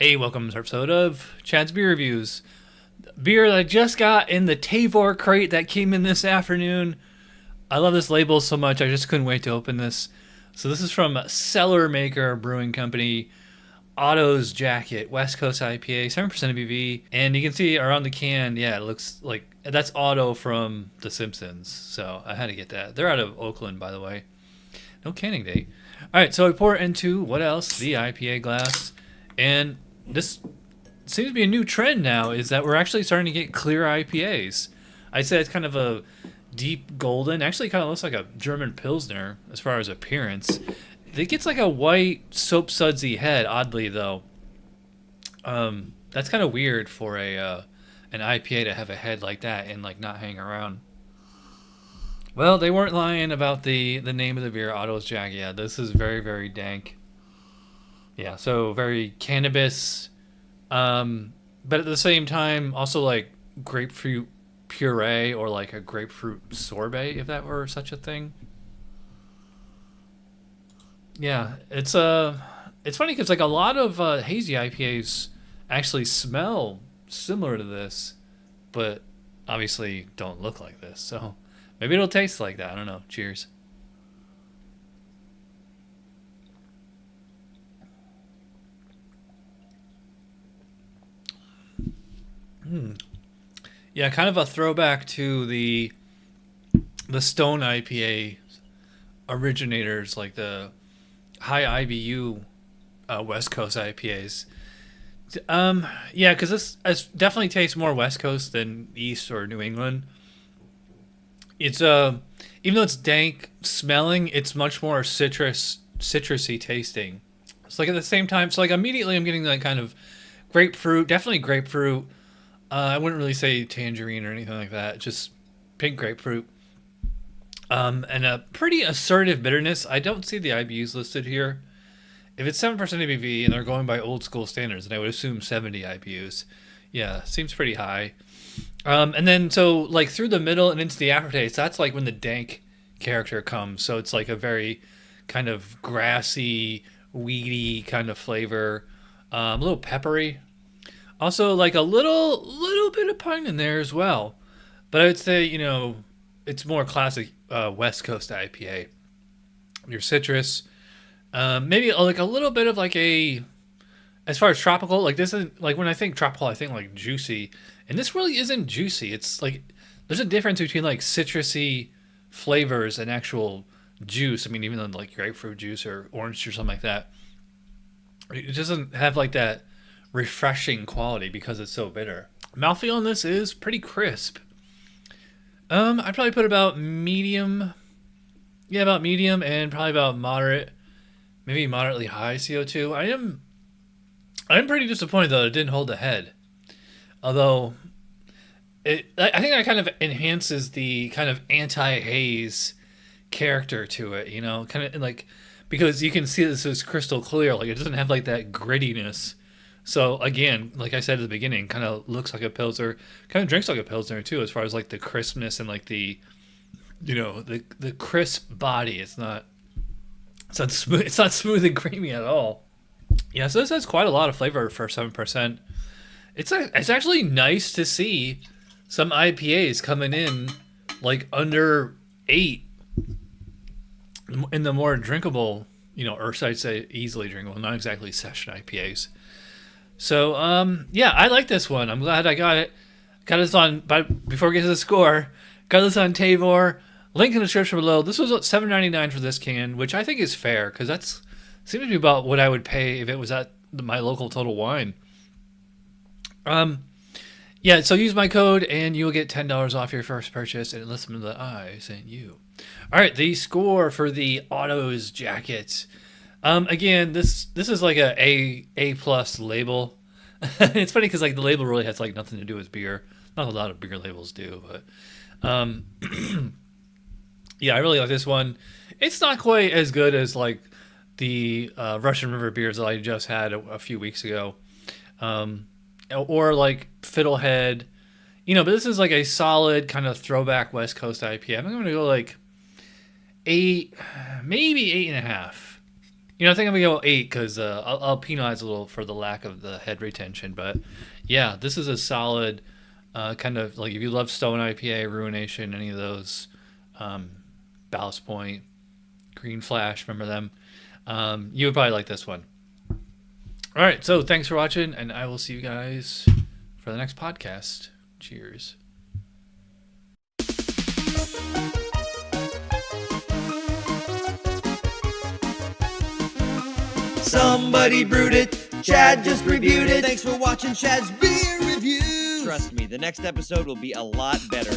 Hey, welcome to this episode of Chad's Beer Reviews. Beer that I just got in the 𝗕𝗄𝗏 crate that came in this afternoon. I love this label so much, I just couldn't wait to open this. So this is from Cellarmaker Brewing Company. Otto's Jacket, West Coast IPA, 7% ABV. And you can see around the can, yeah, it looks like that's Otto from The Simpsons. So I had to get that. They're out of Oakland, by the way. No canning date. All right, so we pour it into, what else? The IPA glass. And this seems to be a new trend now, is that we're actually starting to get clear IPAs. I'd say it's kind of a deep golden. Actually, kind of looks like a German Pilsner as far as appearance. It gets like a white 𝗕𝗘𝗢𝗢𝑠y head, oddly, though. That's kind of weird for an IPA to have a head like that and like not hang around. Well, they weren't lying about the name of the beer, Otto's Jacket. Yeah, this is very, very dank. Yeah, so very cannabis, but at the same time, also like grapefruit puree or like a grapefruit sorbet, if that were such a thing. Yeah, it's funny because like a lot of hazy IPAs actually smell similar to this, but obviously don't look like this. So maybe it'll taste like that. I don't know. Cheers. Yeah, kind of a throwback to the Stone IPA originators, like the high IBU West Coast IPAs. Yeah, because this definitely tastes more West Coast than East or New England. It's even though it's dank smelling, it's much more citrusy tasting. It's like at the same time, so like immediately I'm getting like kind of grapefruit, definitely grapefruit. I wouldn't really say tangerine or anything like that. Just pink grapefruit. And a pretty assertive bitterness. I don't see the IBUs listed here. If it's 7% ABV and they're going by old school standards, then I would assume 70 IBUs. Yeah, seems pretty high. And then so like through the middle and into the aftertaste, that's like when the dank character comes. So it's like a very kind of grassy, weedy kind of flavor. A little peppery. Also, like a little bit of pine in there as well. But I would say, it's more classic West Coast IPA. Your citrus, maybe like a little bit of like as far as tropical, like this is like when I think tropical, I think like juicy, and this really isn't juicy. It's like there's a difference between like citrusy flavors and actual juice. I mean, even though like grapefruit juice or orange juice or something like that, it doesn't have like that refreshing quality because it's so bitter. Mouthfeel on this is pretty crisp. I'd probably put about medium. Yeah, about medium and probably about moderate, maybe moderately high CO2. I'm pretty disappointed though it didn't hold the head. Although I think that kind of enhances the kind of anti-haze character to it, kind of like because you can see this is crystal clear, like it doesn't have like that grittiness. So again, like I said at the beginning, kind of looks like a Pilsner, kind of drinks like a Pilsner too, as far as like the crispness and like the crisp body. It's not smooth. It's not smooth and creamy at all. Yeah, so this has quite a lot of flavor for 7%. It's actually nice to see some IPAs coming in like under 8 in the more drinkable, or I'd say easily drinkable, not exactly session IPAs. So, yeah, I like this one. I'm glad I got it. Got this on, but before we get to the score, got this on 𝗕𝗄𝗏. Link in the description below. This was $7.99 for this can, which I think is fair, because that's seems to be about what I would pay if it was at my local Total Wine. Yeah, so use my code, and you'll get $10 off your first purchase, and listen to the I sent you. All right, the score for the Otto's Jacket. Again, this is like A plus label. It's funny because like the label really has like nothing to do with beer. Not a lot of beer labels do, but yeah, I really like this one. It's not quite as good as like the Russian River beers that I just had a few weeks ago, or like Fiddlehead, but this is like a solid kind of throwback West Coast IPA. I'm going to go like 8, maybe 8.5. I think I'm gonna go 8 because I'll penalize a little for the lack of the head retention. But yeah, this is a solid kind of like if you love Stone IPA, Ruination, any of those, Ballast Point, Green Flash, remember them? You would probably like this one. All right, so thanks for watching, and I will see you guys for the next podcast. Cheers. Somebody brewed it, Chad just reviewed it. Thanks for watching Chad's beer review. Trust me, the next episode will be a lot better.